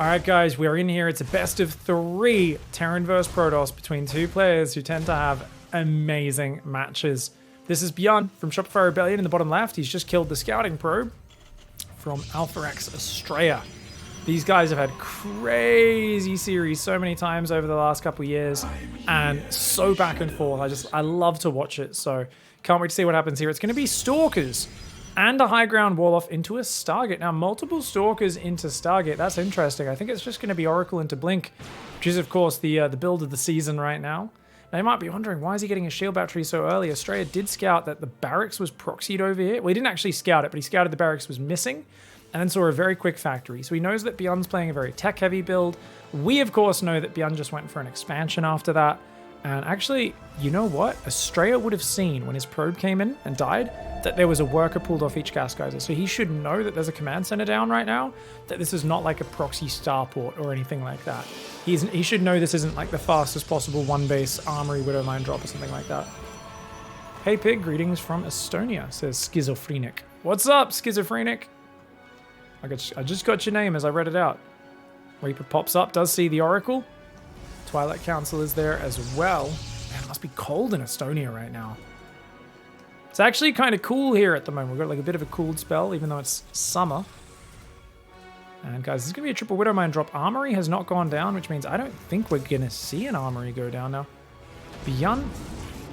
Alright guys, we're in here. It's a best of 3 Terran vs Protoss between 2 players who tend to have amazing matches. This is BYUN from Shopify Rebellion in the bottom left. He's just killed the scouting probe from Alpha X ASTREA. These guys have had crazy series so many times over the last couple of years and so back and forth. I love to watch it, so can't wait to see what happens here. It's going to be Stalkers and a high ground wall off into a Stargate. Now, multiple Stalkers into Stargate. That's interesting. I think it's just going to be Oracle into Blink, which is, of course, the build of the season right now. Now, you might be wondering, why is he getting a shield battery so early? ASTREA did scout that the barracks was proxied over here. Well, he didn't actually scout it, but he scouted the barracks was missing and then saw a very quick factory. So he knows that BYUN's playing a very tech-heavy build. We, of course, know that BYUN just went for an expansion after that. And actually, you know what? ASTREA would have seen when his probe came in and died that there was a worker pulled off each gas geyser. So he should know that there's a command center down right now, that this is not like a proxy starport or anything like that. He should know this isn't like the fastest possible one-base armory widow mine drop or something like that. Hey Pig, greetings from Estonia, says Schizophrenic. What's up, Schizophrenic? I just got your name as I read it out. Reaper pops up, does see the Oracle. Twilight Council is there as well. Man, it must be cold in Estonia right now. It's actually kind of cool here at the moment. We've got like a bit of a cooled spell, even though it's summer. And guys, this is going to be a triple Widow Mine drop. Armory has not gone down, which means I don't think we're going to see an Armory go down now. BYUN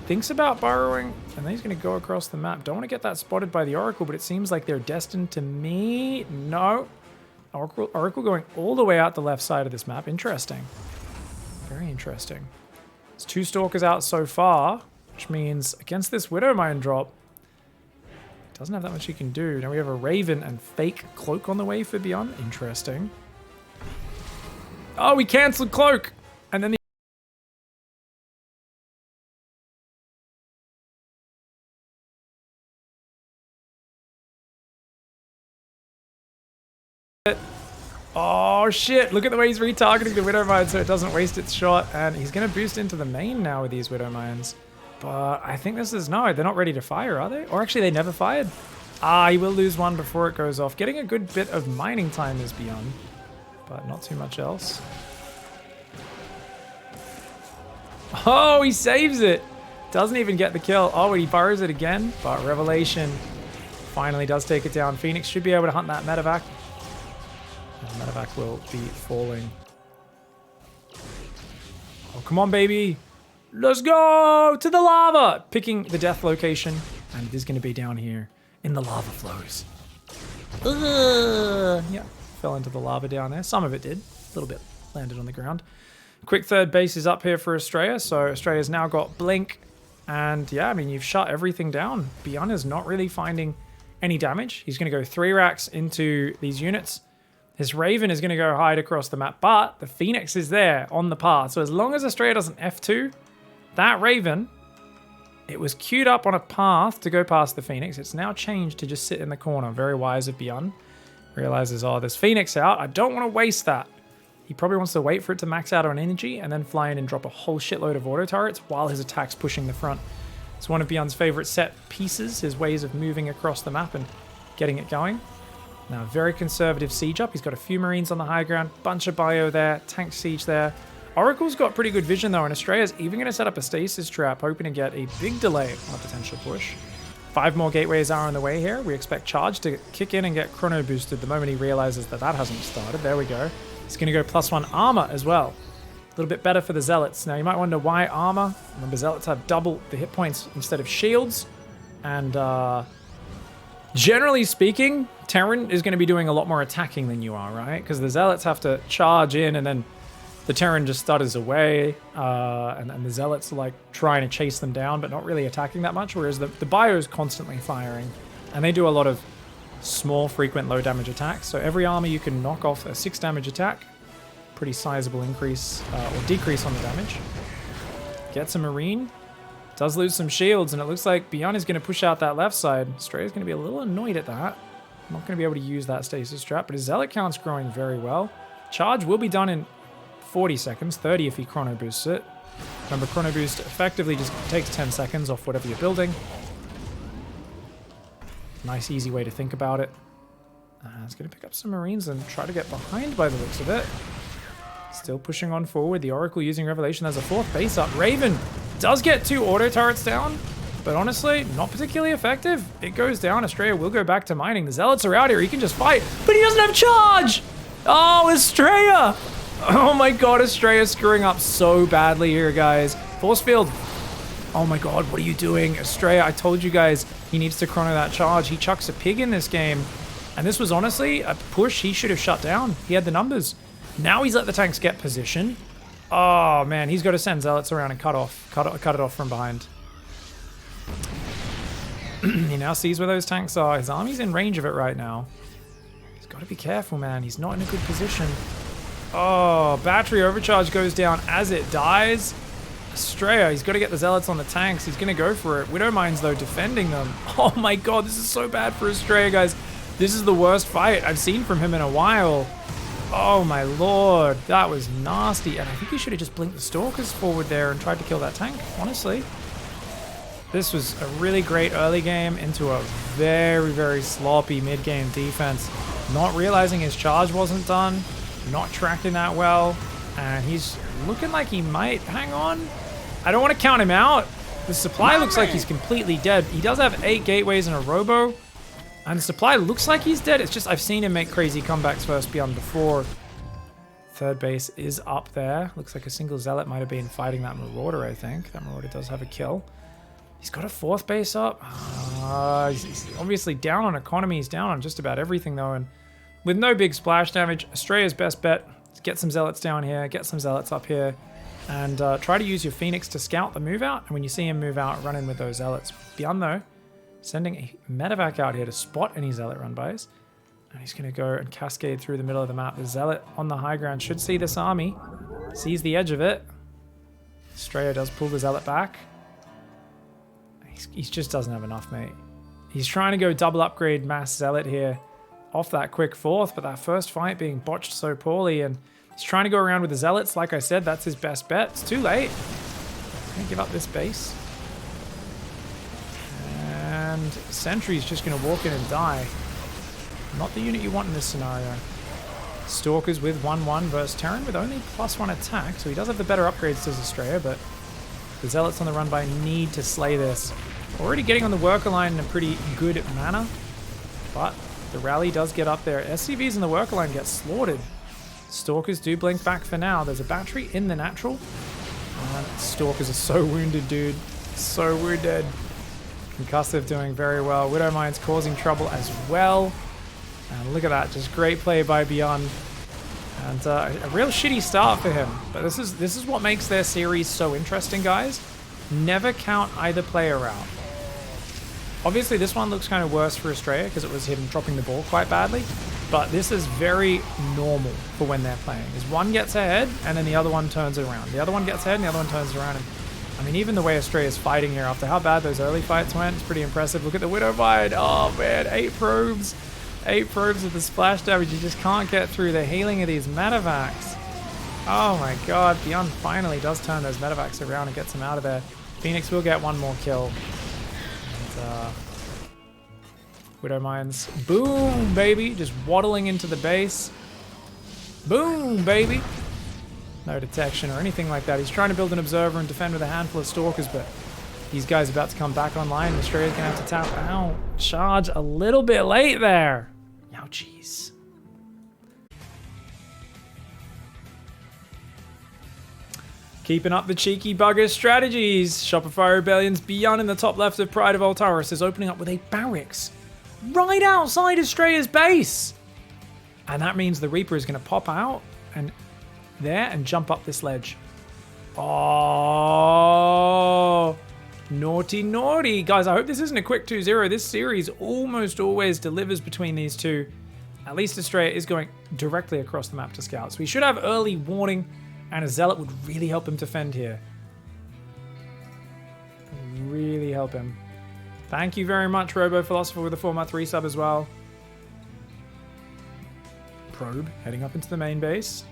thinks about burrowing, and then he's going to go across the map. Don't want to get that spotted by the Oracle, but it seems like they're destined to meet. No. Oracle going all the way out the left side of this map. Interesting. Very interesting. There's 2 Stalkers out so far, which means against this Widow Mine drop, doesn't have that much he can do. Now we have a Raven and fake Cloak on the way for BYUN. Interesting. Oh, we cancelled Cloak! And then oh shit, look at the way he's retargeting the Widow Mine so it doesn't waste its shot. And he's going to boost into the main now with these Widow Mines. But I think this is... No, they're not ready to fire, are they? Or actually, they never fired. Ah, he will lose one before it goes off. Getting a good bit of mining time is BYUN, but not too much else. Oh, he saves it. Doesn't even get the kill. Oh, and he burrows it again. But Revelation finally does take it down. Pheonix should be able to hunt that medevac. And medevac will be falling. Oh, come on, baby. Let's go to the lava. Picking the death location. And it is going to be down here in the lava flows. Yeah, fell into the lava down there. Some of it did. A little bit landed on the ground. Quick third base is up here for ASTREA. So ASTREA's now got Blink. And yeah, I mean, you've shut everything down. BYUN is not really finding any damage. He's going to go 3 racks into these units. His Raven is going to go hide across the map, but the Phoenix is there on the path. So as long as ASTREA doesn't F2, that Raven, it was queued up on a path to go past the Phoenix. It's now changed to just sit in the corner. Very wise of BYUN. Realizes, oh, there's Phoenix out. I don't want to waste that. He probably wants to wait for it to max out on energy and then fly in and drop a whole shitload of auto turrets while his attack's pushing the front. It's one of BYUN's favorite set pieces, his ways of moving across the map and getting it going. Now, very conservative siege up. He's got a few Marines on the high ground, bunch of bio there, tank siege there. Oracle's got pretty good vision though, and ASTREA's even going to set up a stasis trap, hoping to get a big delay on a potential push. 5 more gateways are on the way here. We expect Charge to kick in and get chrono boosted the moment he realizes that that hasn't started. There we go. He's going to go +1 armor as well. A little bit better for the Zealots. Now, you might wonder why armor. Remember, Zealots have double the hit points instead of shields. And generally speaking, Terran is going to be doing a lot more attacking than you are, right? Because the Zealots have to charge in and then the Terran just stutters away, and the Zealots are like trying to chase them down, but not really attacking that much, whereas the Bio is constantly firing, and they do a lot of small, frequent, low damage attacks. So every armor you can knock off a 6 damage attack, pretty sizable increase or decrease on the damage. Gets a Marine, does lose some shields, and it looks like BYUN is going to push out that left side. ASTREA's going to be a little annoyed at that. Not going to be able to use that stasis trap, but his Zealot count's growing very well. Charge will be done in 40 seconds, 30 if he chrono boosts it. Remember, chrono boost effectively just takes 10 seconds off whatever you're building. Nice, easy way to think about it. He's going to pick up some Marines and try to get behind by the looks of it. Still pushing on forward. The Oracle using Revelation as a 4th base up. Raven does get 2 auto turrets down, but honestly, not particularly effective. It goes down. ASTREA will go back to mining. The Zealots are out here. He can just fight, but he doesn't have charge. Oh, ASTREA. Oh my god, ASTREA screwing up so badly here, guys. Force field. Oh my god, what are you doing? ASTREA, I told you guys he needs to chrono that charge. He chucks a pig in this game. And this was honestly a push he should have shut down. He had the numbers. Now he's let the tanks get position. Oh man, he's got to send Zealots around and cut it off from behind. He now sees where those tanks are. His army's in range of it right now. He's got to be careful, man. He's not in a good position. Oh, battery overcharge goes down as it dies. ASTREA, he's got to get the Zealots on the tanks. He's going to go for it. Widowmines, though, defending them. Oh my god, this is so bad for ASTREA, guys. This is the worst fight I've seen from him in a while. Oh my lord, that was nasty. And I think he should have just blinked the Stalkers forward there and tried to kill that tank, honestly. This was a really great early game into a very, very sloppy mid-game defense. Not realizing his charge wasn't done, not tracking that well, and he's looking like he might hang on. I don't want to count him out. The supply looks like he's completely dead. He does have 8 gateways and a robo. And the supply looks like he's dead. It's just I've seen him make crazy comebacks first BYUN before. 3rd base is up there. Looks like a single Zealot might have been fighting that Marauder, I think. That Marauder does have a kill. He's got a 4th base up. He's obviously down on economy. He's down on just about everything, though. And with no big splash damage, ASTREA's best bet is get some Zealots down here, get some Zealots up here, and try to use your Phoenix to scout the move out. And when you see him move out, run in with those Zealots. BYUN, though, sending a medevac out here to spot any Zealot run-bys. And he's going to go and cascade through the middle of the map. The Zealot on the high ground should see this army. Sees the edge of it. ASTREA does pull the Zealot back. He just doesn't have enough, mate. He's trying to go double upgrade mass Zealot here off that quick 4th, but that first fight being botched so poorly, and he's trying to go around with the Zealots. Like I said, that's his best bet. It's too late. Can't give up this base. And Sentry's just going to walk in and die. Not the unit you want in this scenario. Stalkers with 1-1 versus Terran with only +1 attack, so he does have the better upgrades to ASTREA, but the Zealots on the run by need to slay this. Already getting on the worker line in a pretty good manner, but the rally does get up there. SCVs in the worker line get slaughtered. Stalkers do blink back for now. There's a battery in the natural. Stalkers are so wounded, dude. So wounded. Concussive doing very well. Widowmine's causing trouble as well. And look at that, just great play by BYUN. And a real shitty start for him. But this is what makes their series so interesting, guys. Never count either player out. Obviously, this one looks kind of worse for ASTREA because it was him dropping the ball quite badly. But this is very normal for when they're playing. Is one gets ahead and then the other one turns it around. The other one gets ahead and the other one turns it around. And I mean, even the way ASTREA is fighting here after how bad those early fights went, it's pretty impressive. Look at the Widowmine. Oh man, 8 probes. 8 probes with the splash damage. You just can't get through the healing of these medevacs. Oh my god, BYUN finally does turn those medevacs around and gets them out of there. Phoenix will get 1 more kill. And, Widowmines, boom, baby, just waddling into the base. Boom, baby. No detection or anything like that. He's trying to build an observer and defend with a handful of Stalkers, but these guys are about to come back online. ASTREA's gonna have to tap out. Charge a little bit late there. Ouchies. Keeping up the cheeky bugger strategies. Shopify Rebellion's BYUN in the top left of Pride of Altaris is opening up with a barracks right outside ASTREA's base. And that means the Reaper is going to pop out and there and jump up this ledge. Oh, naughty, naughty. Guys, I hope this isn't a quick 2-0. This series almost always delivers between these two. At least ASTREA is going directly across the map to scout. So we should have early warning, and a Zealot would really help him defend here. Really help him. Thank you very much, Robo Philosopher, with the 4-month resub as well. Probe heading up into the main base.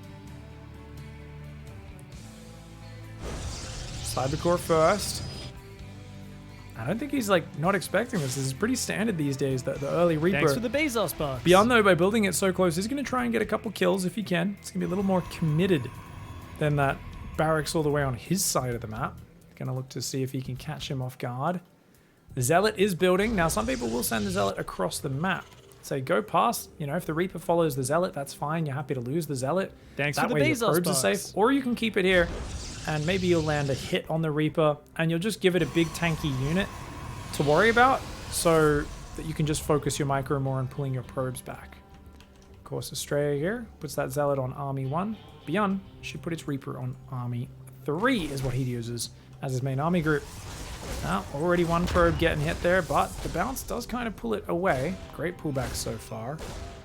Cybercore first. I don't think he's like not expecting this. This is pretty standard these days, the early Reaper. Thanks for the Bezos box. BYUN, though, by building it so close, he's going to try and get a couple kills if he can. It's going to be a little more committed than that barracks all the way on his side of the map. Going to look to see if he can catch him off guard. The Zealot is building. Now, some people will send the Zealot across the map. Say, go past. You know, if the Reaper follows the Zealot, that's fine. You're happy to lose the Zealot. Thanks that for the way Bezos your probes box. are safe. Or you can keep it here, and maybe you'll land a hit on the Reaper, and you'll just give it a big tanky unit to worry about, so that you can just focus your micro more on pulling your probes back. Of course, ASTREA here puts that Zealot on Army 1. BYUN should put its Reaper on Army 3 is what he uses as his main army group. Now, already one probe getting hit there, but the bounce does kind of pull it away. Great pullback so far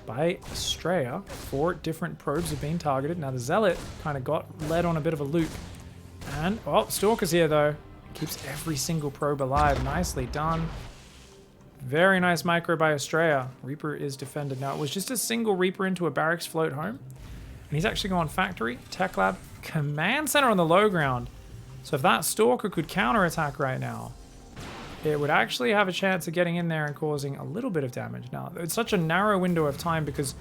by ASTREA. 4 different probes have been targeted. Now the Zealot kind of got led on a bit of a loop. And, oh, Stalker's here though. Keeps every single probe alive. Nicely done. Very nice micro by ASTREA. Reaper is defended. Now, it was just a single Reaper into a barracks float home. And he's actually gone factory, tech lab, command center on the low ground. So if that Stalker could counterattack right now, it would actually have a chance of getting in there and causing a little bit of damage. Now, it's such a narrow window of time because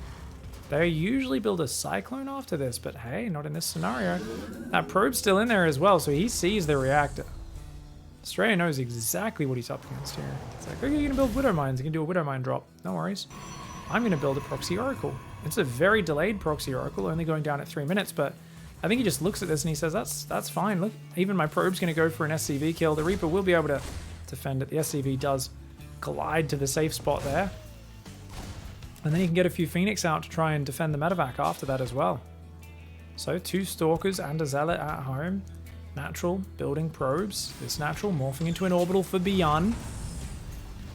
they usually build a Cyclone after this, but hey, not in this scenario. That probe's still in there as well, so he sees the reactor. ASTREA knows exactly what he's up against here. It's like, okay, you're going to build Widow Mines. You can do a Widow Mine drop. No worries. I'm going to build a Proxy Oracle. It's a very delayed Proxy Oracle, only going down at 3 minutes, but I think he just looks at this and he says, that's fine. Look, even my probe's going to go for an SCV kill. The Reaper will be able to defend it. The SCV does glide to the safe spot there. And then he can get a few Phoenix out to try and defend the medevac after that as well. So 2 Stalkers and a Zealot at home. Natural building probes. This natural morphing into an orbital for BYUN.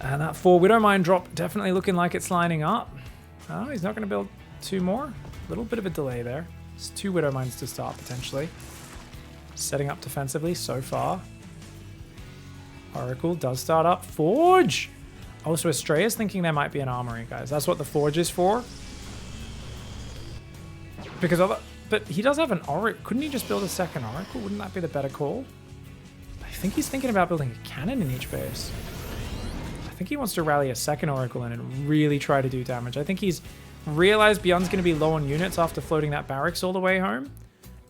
And that 4 Widow Mine drop definitely looking like it's lining up. Oh, he's not going to build 2 more. A little bit of a delay there. It's 2 Widow Mines to start potentially. Setting up defensively so far. Oracle does start up. Forge! Oh, so ASTREA's thinking there might be an armory, guys. That's what the Forge is for. Because of it. But he does have an Oracle. Couldn't he just build a second Oracle? Wouldn't that be the better call? I think he's thinking about building a cannon in each base. I think he wants to rally a second Oracle in and really try to do damage. I think he's realized BYUN's going to be low on units after floating that barracks all the way home.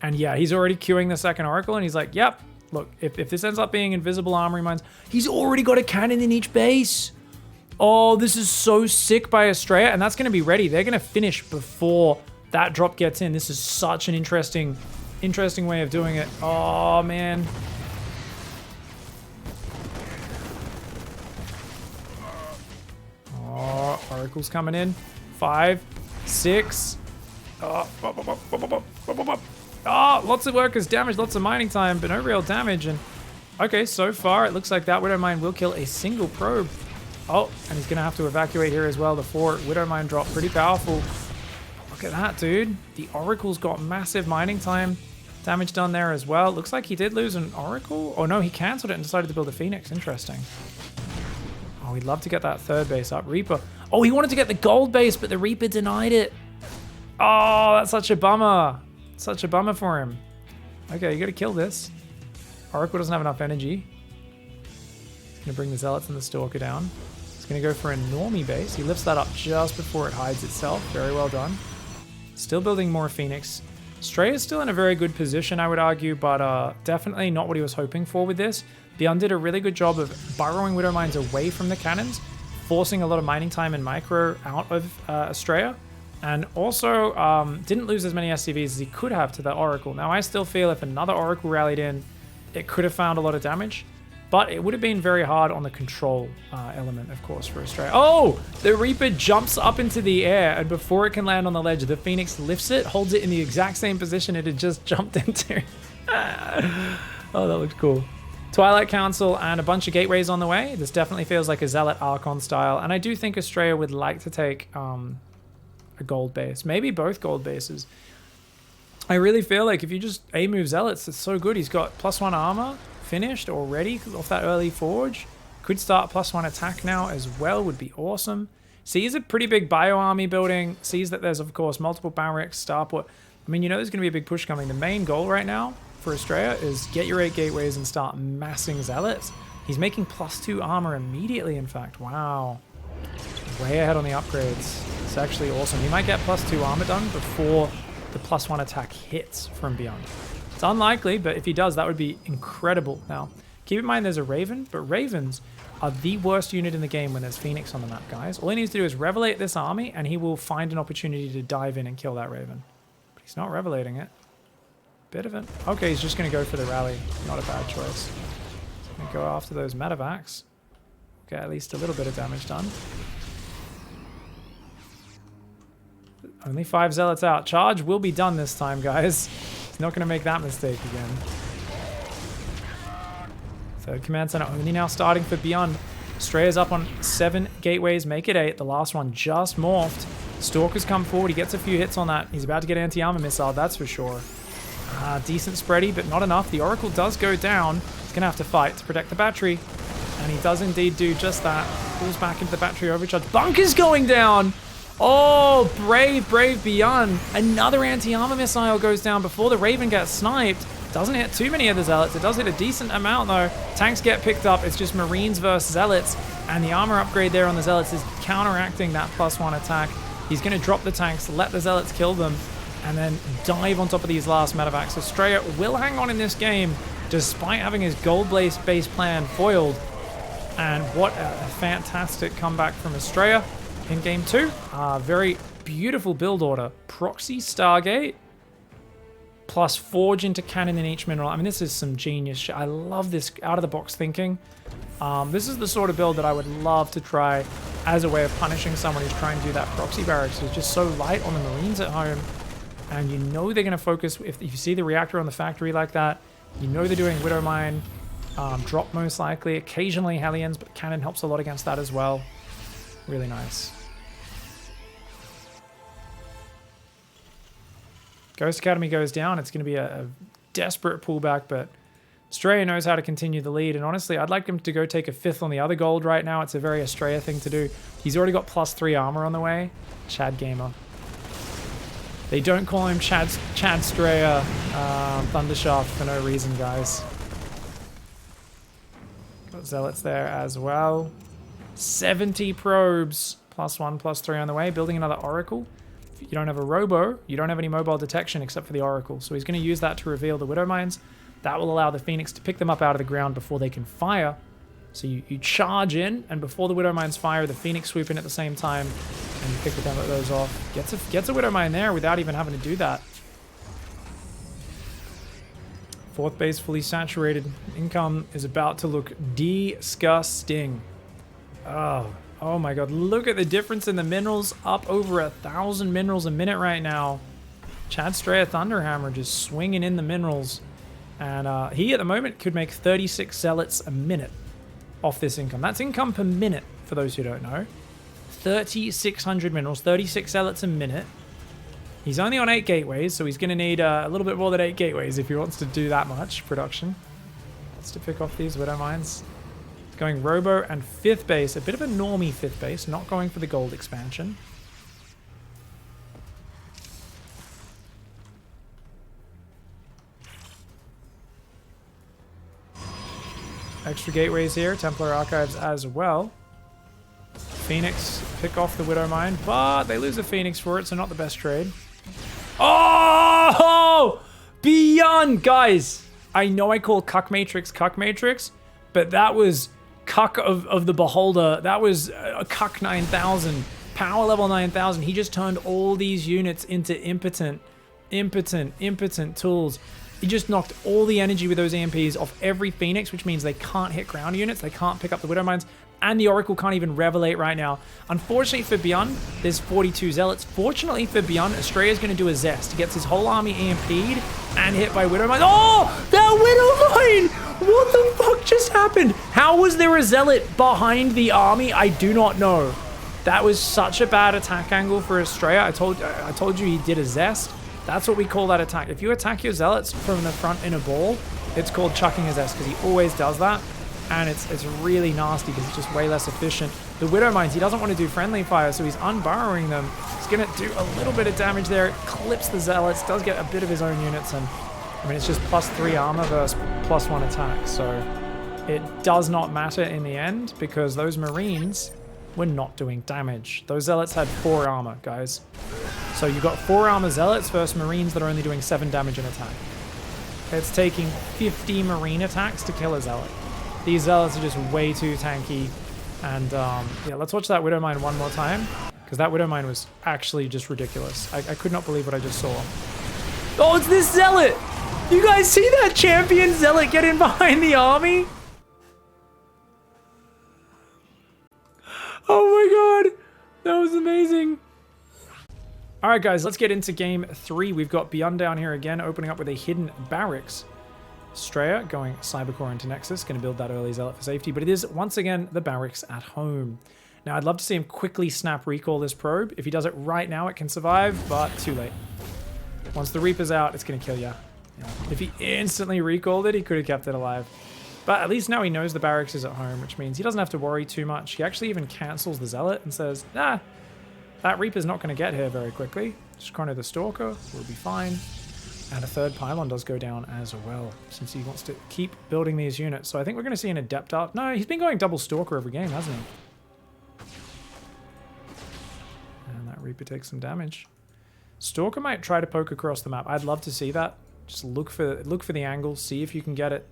And yeah, he's already queuing the second Oracle and he's like, yep, look, if this ends up being invisible armory mines, he's already got a cannon in each base. Oh, this is so sick by ASTREA, and that's going to be ready. They're going to finish before that drop gets in. This is such an interesting way of doing it. Oh, man. Oh, Oracle's coming in. 5, 6. Oh, lots of workers damage, lots of mining time, but no real damage. And okay, so far it looks like that Widow Mine will kill a single probe. Oh, and he's going to have to evacuate here as well. The 4 Widow Mine drop, pretty powerful. Look at that, dude. The Oracle's got massive mining time damage done there as well. Looks like he did lose an Oracle. Oh no, he cancelled it and decided to build a Phoenix. Interesting. Oh, we'd love to get that 3rd base up. Reaper. Oh, he wanted to get the gold base, but the Reaper denied it. Oh, that's such a bummer. Such a bummer for him. Okay, you got to kill this. Oracle doesn't have enough energy. He's going to bring the Zealots and the Stalker down. He's going to go for a normie base. He lifts that up just before it hides itself. Very well done. Still building more Phoenix. ASTREA is still in a very good position, I would argue, but definitely not what he was hoping for with this. BYUN did a really good job of burrowing Widow Mines away from the cannons, forcing a lot of mining time and micro out of ASTREA, and also didn't lose as many SCVs as he could have to the Oracle. Now, I still feel if another Oracle rallied in, it could have found a lot of damage, but it would have been very hard on the control element, of course, for ASTREA. Oh, the Reaper jumps up into the air, and before it can land on the ledge, the Phoenix lifts it, holds it in the exact same position it had just jumped into. Oh, that looks cool. Twilight Council and a bunch of gateways on the way. This definitely feels like a Zealot Archon style, and I do think ASTREA would like to take a gold base, maybe both gold bases. I really feel like if you just A-move Zealots, it's so good. He's got +1 armor finished already off that early Forge. Could start +1 attack now as well, would be awesome. Sees a pretty big bio army building, sees that there's, of course, multiple barracks, starport. I mean, you know there's going to be a big push coming. The main goal right now for ASTREA is get your 8 gateways and start massing Zealots. He's making +2 armor immediately, in fact. Wow. Way ahead on the upgrades. It's actually awesome. He might get +2 armor done before the +1 attack hits from BYUN. It's unlikely, but if he does, that would be incredible. Now, keep in mind there's a Raven, but Ravens are the worst unit in the game when there's Phoenix on the map, guys. All he needs to do is revelate this army, and he will find an opportunity to dive in and kill that Raven. But he's not revelating it. Bit of it. Okay, he's just going to go for the rally. Not a bad choice. He's going to go after those medevacs. Get at least a little bit of damage done. Only 5 zealots out. Charge will be done this time, guys. He's not going to make that mistake again. Third command center only now starting for BYUN. ASTREA's up on 7 gateways, make it 8. The last one just morphed. Stalker's come forward. He gets a few hits on that. He's about to get anti-armor missile, that's for sure. Decent spready, but not enough. The Oracle does go down. He's going to have to fight to protect the battery. And he does indeed do just that. Pulls back into the battery overcharge. Bunker's going down! Oh, brave BYUN. Another anti-armor missile goes down before the Raven gets sniped. Doesn't hit too many of the Zealots. It does hit a decent amount, though. Tanks get picked up. It's just Marines versus Zealots. And the armor upgrade there on the Zealots is counteracting that +1 attack. He's going to drop the tanks, let the Zealots kill them, and then dive on top of these last medevacs. ASTREA will hang on in this game, despite having his gold-based base plan foiled. And what a fantastic comeback from ASTREA in Game 2. Very beautiful build order. Proxy Stargate, plus Forge into cannon in each mineral. I mean, this is some genius shit. I love this out-of-the-box thinking. This is the sort of build that I would love to try as a way of punishing someone who's trying to do that proxy barracks. It's just so light on the Marines at home. And you know they're going to focus. If you see the reactor on the factory like that, you know they're doing Widow Mine. Drop most likely. Occasionally Hellions, but cannon helps a lot against that as well. Really nice. Ghost Academy goes down. It's going to be a desperate pullback, but ASTREA knows how to continue the lead. And honestly, I'd like him to go take a 5th on the other gold right now. It's a very ASTREA thing to do. He's already got +3 armor on the way. Chad Gamer. They don't call him Chad Straya Thundershaft for no reason, guys. Got Zealots there as well. 70 probes. +1, +3 on the way. Building another Oracle. You don't have a robo, you don't have any mobile detection except for the Oracle. So he's going to use that to reveal the Widow Mines. That will allow the Phoenix to pick them up out of the ground before they can fire. So you charge in, and before the Widow Mines fire, the Phoenix swoop in at the same time, and you pick those off. Gets a Widow Mine there without even having to do that. 4th base fully saturated. Income is about to look disgusting. Oh my god, look at the difference in the minerals. Up over 1,000 minerals a minute right now. Chad Straya Thunderhammer just swinging in the minerals. And he, at the moment, could make 36 Zealots a minute off this income. That's income per minute, for those who don't know. 3,600 minerals, 36 Zealots a minute. He's only on 8 gateways, so he's going to need a little bit more than 8 gateways if he wants to do that much production. Wants to pick off these Widow Mines. Going Robo and 5th base. A bit of a normie 5th base, not going for the gold expansion. Extra gateways here. Templar Archives as well. Phoenix pick off the Widow Mine, but they lose a Phoenix for it, so not the best trade. Oh! BYUN! Guys, I know I call Cuck Matrix, but that was Cuck of the Beholder. That was a Cuck 9000. Power level 9000. He just turned all these units into impotent tools. He just knocked all the energy with those EMPs off every Phoenix, which means they can't hit ground units. They can't pick up the Widow Mines. And the Oracle can't even revelate right now. Unfortunately for BYUN, there's 42 Zealots. Fortunately for BYUN, ASTREA is going to do a Zest. He gets his whole army EMP'd and hit by Widow Mines. Oh! That Widow Mine! What the fuck just happened? How was there a Zealot behind the army? I do not know. That was such a bad attack angle for ASTREA. I told you he did a Zest. That's what we call that attack. If you attack your Zealots from the front in a ball, it's called chucking a Zest, because he always does that. And it's really nasty because it's just way less efficient. The Widow Mines, he doesn't want to do friendly fire, so he's unburrowing them. He's going to do a little bit of damage there. It clips the Zealots, does get a bit of his own units, and I mean, it's just +3 armor versus +1 attack, so it does not matter in the end because those Marines were not doing damage. Those Zealots had 4 armor, guys. So you got 4 armor Zealots versus Marines that are only doing 7 damage in attack. It's taking 50 Marine attacks to kill a Zealot. These Zealots are just way too tanky. And yeah, let's watch that Widow Mine one more time, because that Widow Mine was actually just ridiculous. I could not believe what I just saw. Oh, it's this Zealot! You guys see that champion Zealot get in behind the army? Oh my god, that was amazing. All right, guys, let's get into game 3. We've got BYUN down here again, opening up with a hidden barracks. ASTREA going Cybercore into Nexus, going to build that early Zealot for safety, but it is, once again, the barracks at home. Now, I'd love to see him quickly snap recall this probe. If he does it right now, it can survive, but too late. Once the Reaper's out, it's going to kill ya. If he instantly recalled it, he could have kept it alive. But at least now he knows the barracks is at home, which means he doesn't have to worry too much. He actually even cancels the Zealot and says, nah, that Reaper's not going to get here very quickly. Just chrono the Stalker, we'll be fine. And a 3rd pylon does go down as well, since he wants to keep building these units. So I think we're going to see an Adept up. No, he's been going double Stalker every game, hasn't he? And that Reaper takes some damage. Stalker might try to poke across the map. I'd love to see that. Just look for the angle, see if you can get it.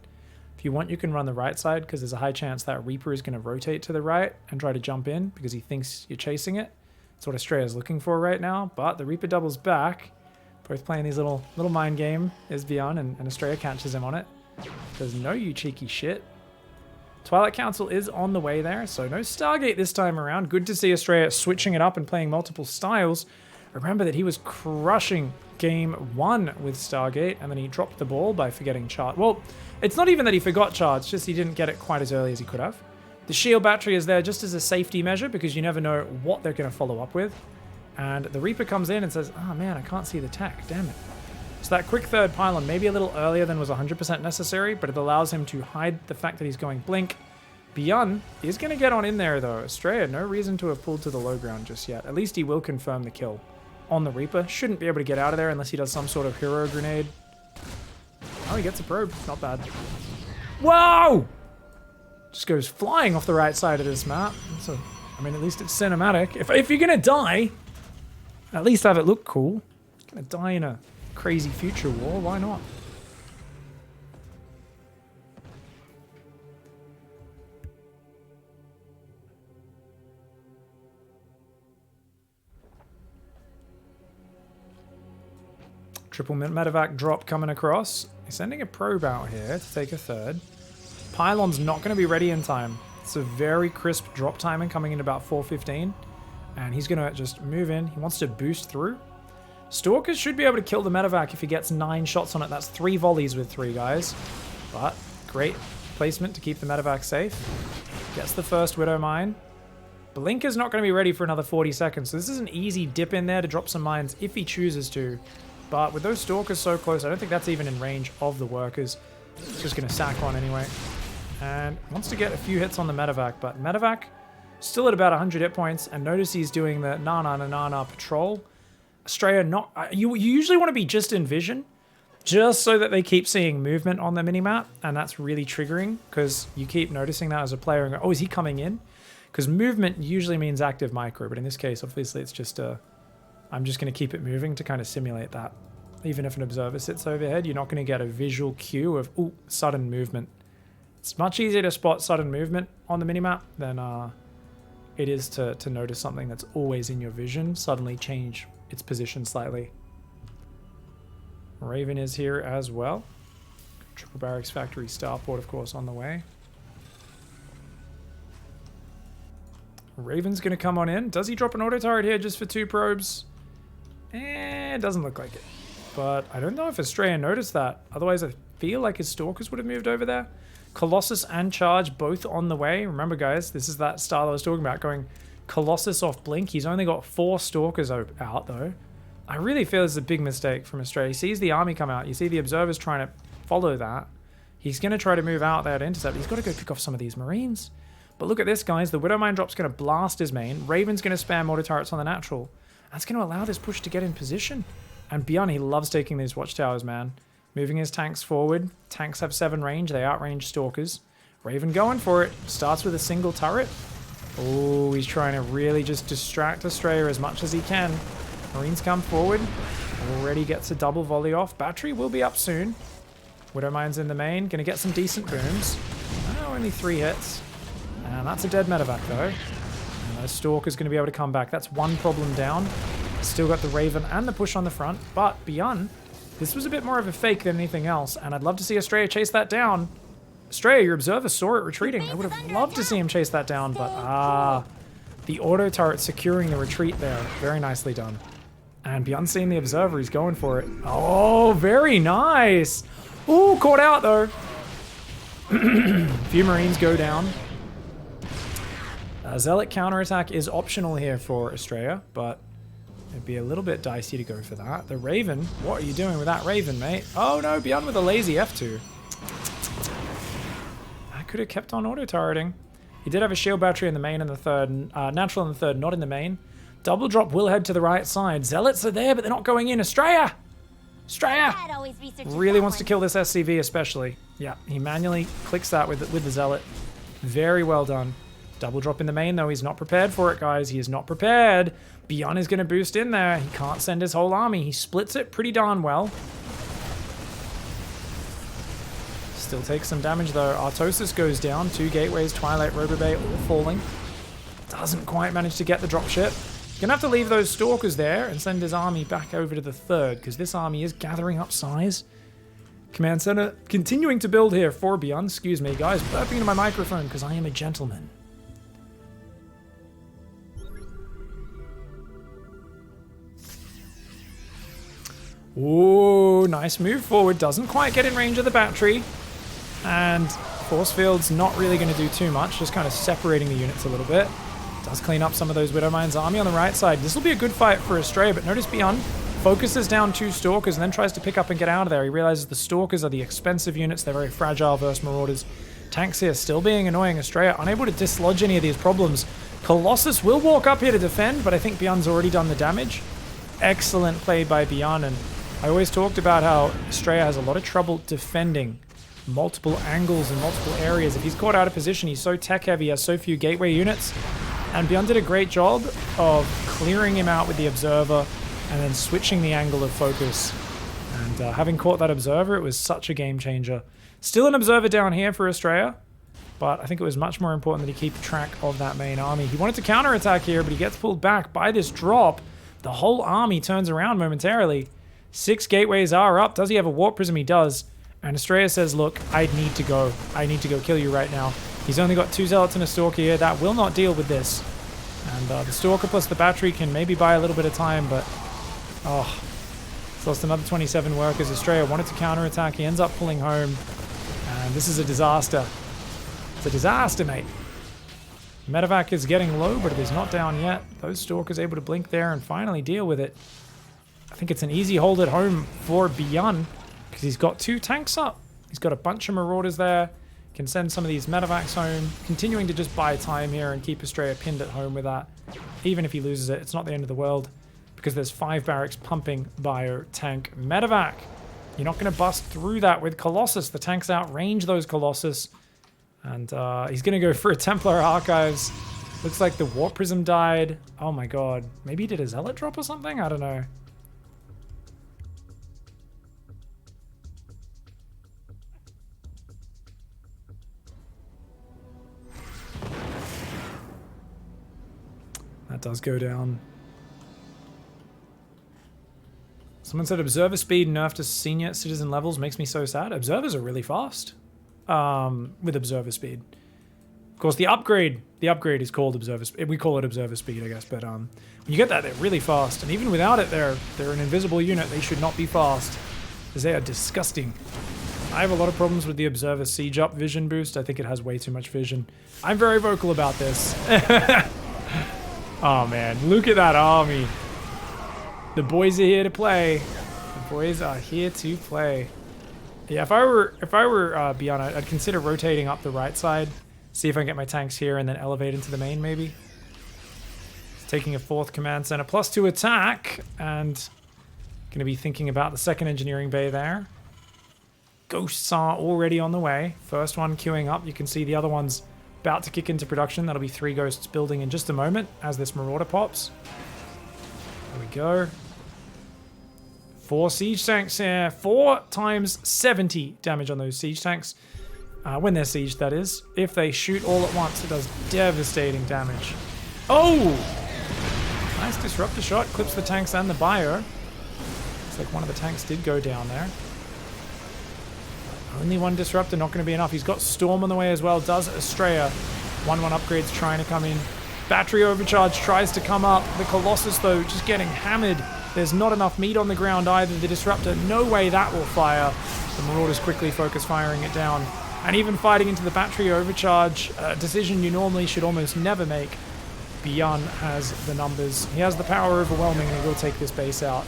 If you want, you can run the right side, because there's a high chance that Reaper is going to rotate to the right and try to jump in because he thinks you're chasing it. That's what ASTREA is looking for right now, but the Reaper doubles back. Both playing these little mind game is BYUN, and ASTREA catches him on it. There's no you cheeky shit. Twilight Council is on the way there, so no Stargate this time around. Good to see ASTREA switching it up and playing multiple styles. Remember that he was crushing game 1 with Stargate, and then he dropped the ball by forgetting charge. Well, it's not even that he forgot charge, just he didn't get it quite as early as he could have. The shield battery is there just as a safety measure because you never know what they're going to follow up with. And the Reaper comes in and says, oh man, I can't see the tech, damn it. So that quick 3rd pylon, maybe a little earlier than was 100% necessary, but it allows him to hide the fact that he's going blink. BYUN is going to get on in there though. ASTREA, no reason to have pulled to the low ground just yet. At least he will confirm the kill on the Reaper. Shouldn't be able to get out of there unless he does some sort of hero grenade. Oh, he gets a probe. Not bad. Whoa! Just goes flying off the right side of this map. So, I mean, at least it's cinematic. If you're going to die, at least have it look cool. Going to die in a crazy future war. Why not? Triple medevac drop coming across. He's sending a probe out here to take a 3rd. Pylon's not going to be ready in time. It's a very crisp drop timing coming in about 4:15. And he's going to just move in. He wants to boost through. Stalkers should be able to kill the medevac if he gets 9 shots on it. That's 3 volleys with 3 guys. But great placement to keep the medevac safe. Gets the first Widow Mine. Blinker's not going to be ready for another 40 seconds. So this is an easy dip in there to drop some mines if he chooses to. But with those Stalkers so close, I don't think that's even in range of the workers. It's just going to sack one anyway. And wants to get a few hits on the medevac, but medevac still at about 100 hit points. And notice he's doing the na-na-na-na-na patrol. ASTREA not... You usually want to be just in vision, just so that they keep seeing movement on the minimap. And that's really triggering, because you keep noticing that as a player and go, oh, is he coming in? Because movement usually means active micro, but in this case, obviously, it's just a... I'm just going to keep it moving to kind of simulate that. Even if an observer sits overhead, you're not going to get a visual cue of, ooh, sudden movement. It's much easier to spot sudden movement on the minimap than it is to notice something that's always in your vision suddenly change its position slightly. Raven is here as well. Triple Barracks Factory Starport, of course, on the way. Raven's going to come on in. Does he drop an auto turret here just for 2 probes? It doesn't look like it. But I don't know if ASTREA noticed that. Otherwise, I feel like his Stalkers would have moved over there. Colossus and Charge both on the way. Remember, guys, this is that style I was talking about, going Colossus off Blink. He's only got 4 Stalkers out, though. I really feel this is a big mistake from ASTREA. He sees the army come out. You see the observers trying to follow that. He's going to try to move out there to intercept. He's got to go pick off some of these Marines. But look at this, guys. The Widow Mine drop's going to blast his main. Raven's going to spam auto turrets on the natural. That's going to allow this push to get in position. And BYUN, he loves taking these watchtowers, man. Moving his tanks forward. Tanks have 7 range. They outrange Stalkers. Raven going for it. Starts with a single turret. Oh, he's trying to really just distract ASTREA as much as he can. Marines come forward. Already gets a double volley off. Battery will be up soon. Widowmine's in the main. Gonna get some decent booms. Oh, only 3 hits. And that's a dead medevac though. And the Stalker's gonna be able to come back. That's one problem down. Still got the Raven and the push on the front. But BYUN, this was a bit more of a fake than anything else. And I'd love to see ASTREA chase that down. ASTREA, your observer saw it retreating. I would have loved to see him chase that down, but the auto turret securing the retreat there. Very nicely done. And BYUN seeing the observer, he's going for it. Oh, very nice. Ooh, caught out though. Few Marines go down. Zealot counterattack is optional here for ASTREA, but it'd be a little bit dicey to go for that. The Raven, what are you doing with that Raven, mate? Oh no, BYUN with a lazy F2. Could have kept on auto-turreting. He did have a shield battery in the main and the third, natural in the third, not in the main. Double drop will head to the right side. Zealots are there, but they're not going in. ASTREA! ASTREA! Really wants to kill this SCV especially. Yeah, he manually clicks that with the Zealot. Very well done. Double drop in the main though. He's not prepared for it, guys. He is not prepared. BYUN is going to boost in there. He can't send his whole army. He splits it pretty darn well. Still takes some damage though. Artosis goes down. 2 gateways, Twilight, Robobay all falling. Doesn't quite manage to get the dropship. Gonna have to leave those Stalkers there and send his army back over to the third because this army is gathering up size. Command center continuing to build here for BYUN. Excuse me guys, burping into my microphone because I am a gentleman. Ooh, nice move forward. Doesn't quite get in range of the battery. And force field's not really going to do too much, just kind of separating the units a little bit. Does clean up some of those Widowmine's army on the right side. This will be a good fight for ASTREA, but notice BYUN focuses down 2 Stalkers and then tries to pick up and get out of there. He realizes the Stalkers are the expensive units. They're very fragile versus Marauders. Tanks here still being annoying. ASTREA unable to dislodge any of these problems. Colossus will walk up here to defend, but I think BYUN's already done the damage. Excellent play by BYUN, and I always talked about how ASTREA has a lot of trouble defending multiple angles and multiple areas. If he's caught out of position, he's so tech heavy, he has so few gateway units. And BYUN did a great job of clearing him out with the observer and then switching the angle of focus. And having caught that observer, it was such a game changer. Still an observer down here for ASTREA, but I think it was much more important that he keep track of that main army. He wanted to counterattack here, but he gets pulled back by this drop. The whole army turns around momentarily. 6 gateways are up. Does he have a warp prism? He does. And ASTREA says, look, I need to go. I need to go kill you right now. He's only got 2 Zealots and a Stalker here. That will not deal with this. And the Stalker plus the battery can maybe buy a little bit of time, but... oh, he's lost another 27 workers. ASTREA wanted to counterattack. He ends up pulling home. And this is a disaster. It's a disaster, mate. Medevac is getting low, but it is not down yet. Those Stalkers able to blink there and finally deal with it. I think it's an easy hold at home for BYUN because he's got 2 tanks up. He's got a bunch of Marauders there. Can send some of these medevacs home. Continuing to just buy time here and keep ASTREA pinned at home with that. Even if he loses it, it's not the end of the world because there's 5 barracks pumping bio tank medevac. You're not going to bust through that with Colossus. The tanks outrange those Colossus. And he's going to go for a Templar Archives. Looks like the Warp Prism died. Oh my god. Maybe he did a Zealot drop or something? I don't know. That does go down. Someone said observer speed nerfed to senior citizen levels makes me so sad. Observers are really fast with observer speed. Of course, the upgrade is called observer speed. We call it observer speed, I guess. But when you get that, they're really fast. And even without it, they're an invisible unit. They should not be fast, because they are disgusting. I have a lot of problems with the observer siege up vision boost. I think it has way too much vision. I'm very vocal about this. Oh man, look at that army. The boys are here to play. The boys are here to play. Yeah, if I were BYUN, I'd consider rotating up the right side. See if I can get my tanks here and then elevate into the main maybe. Taking a 4th command center +2 attack and gonna be thinking about the 2nd engineering bay there. Ghosts are already on the way. First one queuing up. You can see the other one's about to kick into production. That'll be 3 Ghosts building in just a moment as this Marauder pops. There we go. 4 siege tanks here. 4 times 70 damage on those siege tanks. When they're sieged, that is. If they shoot all at once, it does devastating damage. Oh! Nice disruptor shot. Clips the tanks and the bio. Looks like one of the tanks did go down there. Only 1 disruptor, not going to be enough. He's got Storm on the way as well. Does ASTREA. 1-1 upgrades trying to come in. Battery overcharge tries to come up. The Colossus, though, just getting hammered. There's not enough meat on the ground either. The disruptor, no way that will fire. The Marauders quickly focus firing it down. And even fighting into the battery overcharge, a decision you normally should almost never make. BYUN has the numbers. He has the power overwhelming, and he will take this base out.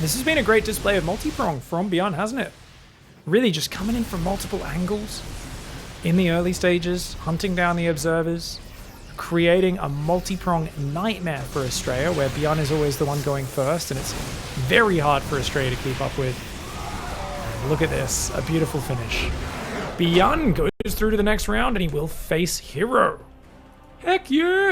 This has been a great display of multi-prong from BYUN, hasn't it? Really just coming in from multiple angles in the early stages, hunting down the observers, creating a multi-prong nightmare for ASTREA, where BYUN is always the one going first, and it's very hard for ASTREA to keep up with. And look at this, a beautiful finish. BYUN goes through to the next round, and he will face Hero. Heck yeah!